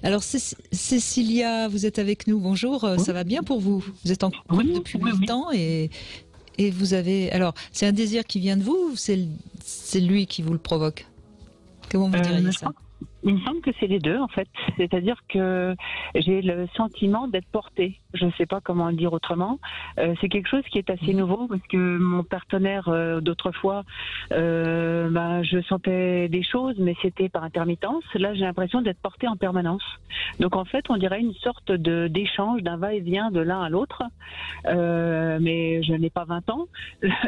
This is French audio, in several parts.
Alors Cécilia, vous êtes avec nous. Bonjour, Oui, ça va bien pour vous? Vous êtes en couple oui, depuis oui, oui. longtemps et vous avez... Alors, c'est un désir qui vient de vous ou c'est lui qui vous le provoque? Comment vous diriez Je ça? crois il me semble que c'est les deux, en fait. C'est-à-dire que j'ai le sentiment d'être portée. Je ne sais pas comment le dire autrement. C'est quelque chose qui est assez Mhm. nouveau parce que mon partenaire d'autrefois, je sentais des choses, mais c'était par intermittence. Là, j'ai l'impression d'être portée en permanence. Donc, en fait, on dirait une sorte d'échange, d'un va-et-vient de l'un à l'autre. Mais je n'ai pas 20 ans,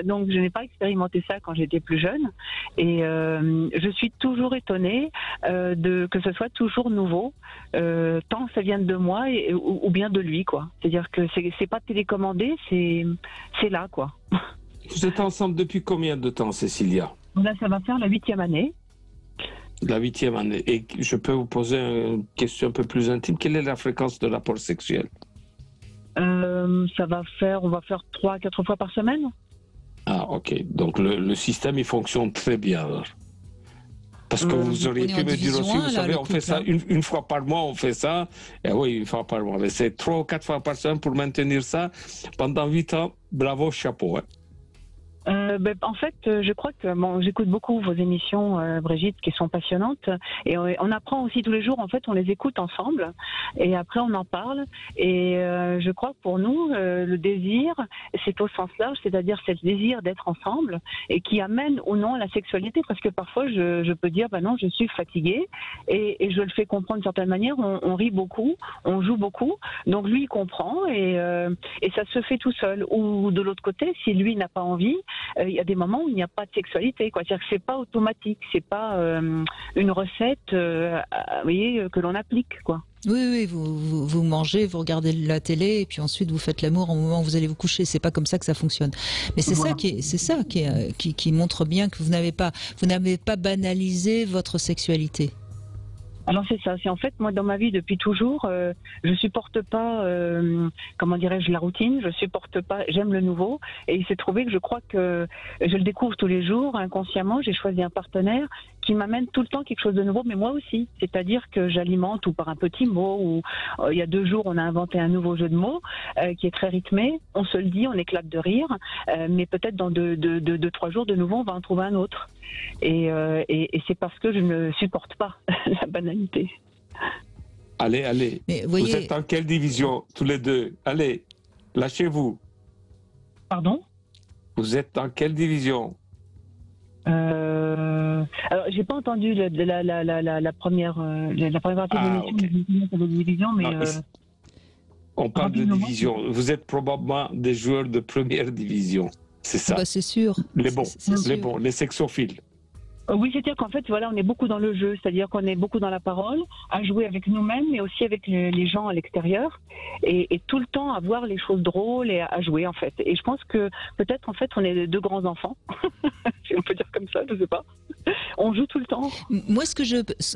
donc je n'ai pas expérimenté ça quand j'étais plus jeune. Et je suis toujours étonnée que ce soit toujours nouveau, tant ça vient de moi ou bien de lui, quoi. C'est-à-dire que c'est pas télécommandé, c'est là, quoi. Vous êtes ensemble depuis combien de temps, Cécilia? Là, ça va faire la 8e année. La 8e année. Et je peux vous poser une question un peu plus intime. Quelle est la fréquence de rapport sexuel? On va faire 3 à 4 fois par semaine. Ah, ok. Donc le système, il fonctionne très bien, alors. Parce que vous On auriez est pu en me dire division aussi, 1, vous là, savez, le on fait couple, ça hein. une fois par mois, on fait ça. Et oui, une fois par mois. Mais c'est 3 ou 4 fois par semaine pour maintenir ça pendant 8 ans. Bravo, chapeau. Hein. En fait, je crois que j'écoute beaucoup vos émissions, Brigitte, qui sont passionnantes, et on apprend aussi tous les jours. En fait, on les écoute ensemble, et après on en parle. Et je crois que pour nous, le désir, c'est au sens large, c'est-à-dire c'est le désir d'être ensemble, et qui amène ou non à la sexualité, parce que parfois je peux dire, bah non, je suis fatiguée, et je le fais comprendre d'une certaine manière. On rit beaucoup, on joue beaucoup, donc lui il comprend, et ça se fait tout seul. Ou de l'autre côté, si lui n'a pas envie, il y a des moments où il n'y a pas de sexualité, quoi. C'est-à-dire que c'est pas automatique, c'est pas une recette, vous voyez, que l'on applique, quoi. Oui, oui, vous mangez, vous regardez la télé et puis ensuite vous faites l'amour au moment où vous allez vous coucher. C'est pas comme ça que ça fonctionne. Mais Voilà. c'est ça qui montre bien que vous n'avez pas banalisé votre sexualité. Alors c'est ça, c'est en fait moi dans ma vie depuis toujours, je supporte pas, comment dirais-je, la routine, je supporte pas, j'aime le nouveau, et il s'est trouvé que je crois que je le découvre tous les jours, inconsciemment, j'ai choisi un partenaire qui m'amène tout le temps quelque chose de nouveau, mais moi aussi, c'est-à-dire que j'alimente ou par un petit mot, ou il y a 2 jours on a inventé un nouveau jeu de mots qui est très rythmé, on se le dit, on éclate de rire, mais peut-être dans 2, 3 jours de nouveau on va en trouver un autre. Et c'est parce que je ne supporte pas la banalité. Allez, allez. Mais Vous voyez, êtes en quelle division, tous les deux? Allez, lâchez-vous. Pardon? Vous êtes dans quelle division? Alors, j'ai pas entendu la première partie de Ah, l'émission, ok. de la division, mais Non, ici, on parle de rapidement. division. Vous êtes probablement des joueurs de première division. C'est ça. bah c'est sûr, Les bons, c'est les sûr. bons, les sexophiles. Oui, c'est-à-dire qu'en fait, voilà, on est beaucoup dans le jeu, c'est-à-dire qu'on est beaucoup dans la parole, à jouer avec nous-mêmes, mais aussi avec les gens à l'extérieur, et tout le temps à voir les choses drôles et à jouer, en fait. Et je pense que peut-être, en fait, on est 2 grands enfants, si on peut dire comme ça, je sais pas. On joue tout le temps. Moi,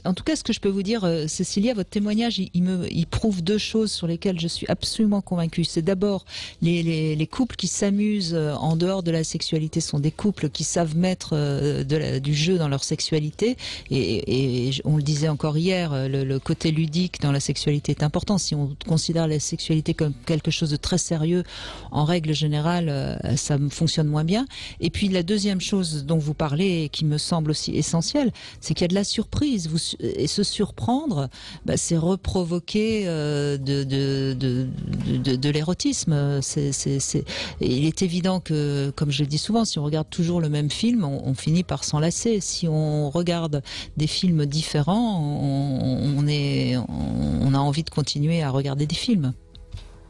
en tout cas, ce que je peux vous dire, Cécilia, votre témoignage, il prouve 2 choses sur lesquelles je suis absolument convaincue. C'est d'abord les couples qui s'amusent en dehors de la sexualité sont des couples qui savent mettre du jeu dans leur sexualité. Et on le disait encore hier, le côté ludique dans la sexualité est important. Si on considère la sexualité comme quelque chose de très sérieux, en règle générale, ça fonctionne moins bien. Et puis la deuxième chose dont vous parlez, et qui me semble aussi essentiel, c'est qu'il y a de la surprise. Et se surprendre, c'est reprovoquer de l'érotisme. Il est évident que, comme je le dis souvent, si on regarde toujours le même film, on finit par s'enlacer. Si on regarde des films différents, on a envie de continuer à regarder des films.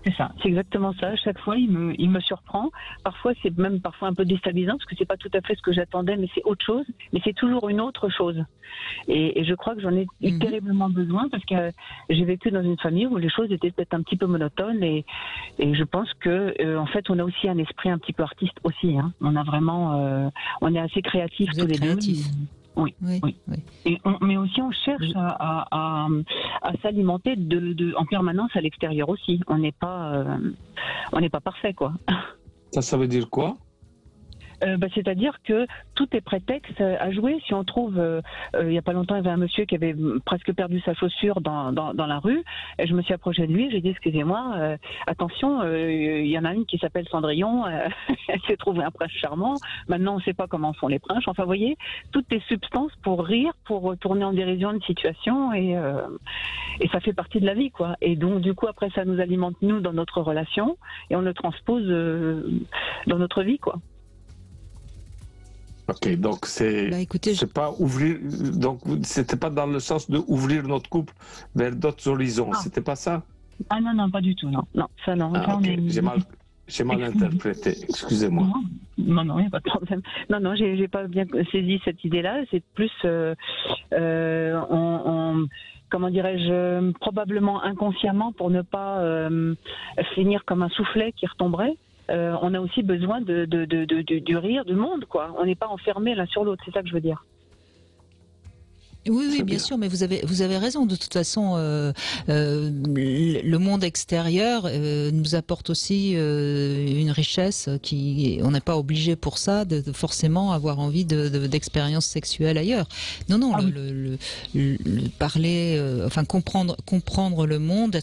C'est ça, c'est exactement ça. À chaque fois, il me surprend. Parfois, c'est même parfois un peu déstabilisant parce que c'est pas tout à fait ce que j'attendais, mais c'est autre chose. Mais c'est toujours une autre chose. Et je crois que j'en ai eu terriblement besoin parce que j'ai vécu dans une famille où les choses étaient peut-être un petit peu monotones et je pense que en fait, on a aussi un esprit un petit peu artiste aussi. Hein. On a vraiment, on est assez créatifs Vous tous êtes les créatif. deux. Oui, Oui, oui. oui. Mais aussi, on cherche à s'alimenter en permanence à l'extérieur aussi. On n'est pas parfait, quoi. Ça veut dire quoi? C'est-à-dire que tout est prétexte à jouer. Si on trouve, il n'y a pas longtemps, il y avait un monsieur qui avait presque perdu sa chaussure dans la rue, et je me suis approchée de lui, j'ai dit excusez-moi, attention, il y en a une qui s'appelle Cendrillon, elle s'est trouvée un prince charmant, maintenant on ne sait pas comment font les princes, enfin vous voyez, toutes les substances pour rire, pour tourner en dérision une situation, et ça fait partie de la vie, quoi. Et donc du coup après ça nous alimente nous dans notre relation, et on le transpose dans notre vie, quoi. Ok, donc c'est pas ouvrir, donc c'était pas dans le sens de ouvrir notre couple vers d'autres horizons, c'était pas ça? Ah non, pas du tout, non, ça non. Ah, okay. J'ai mal interprété, excusez-moi. Non, il n'y a pas de problème. Non, j'ai pas bien saisi cette idée-là, c'est plus, comment dirais-je, probablement inconsciemment pour ne pas finir comme un soufflet qui retomberait. On a aussi besoin du rire du monde, quoi. On n'est pas enfermé l'un sur l'autre, c'est ça que je veux dire. Oui, bien sûr, mais vous avez raison. De toute façon, le monde extérieur nous apporte aussi une richesse on n'est pas obligé pour ça de forcément avoir envie d'expériences sexuelles ailleurs. Non, le parler, enfin comprendre le monde,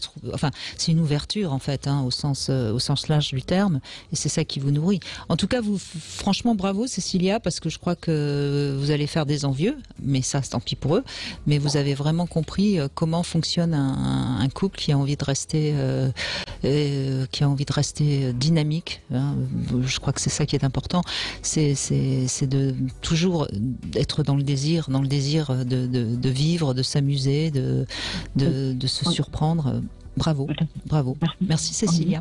c'est une ouverture en fait, au sens large du terme, et c'est ça qui vous nourrit. En tout cas, franchement, bravo Cécilia, parce que je crois que vous allez faire des envieux, mais ça, tant pis pour eux, mais vous avez vraiment compris comment fonctionne un couple qui a envie de rester dynamique, hein. Je crois que c'est ça qui est important, c'est de toujours être dans le désir de vivre, de s'amuser, de se surprendre. Bravo. Merci Cécilia.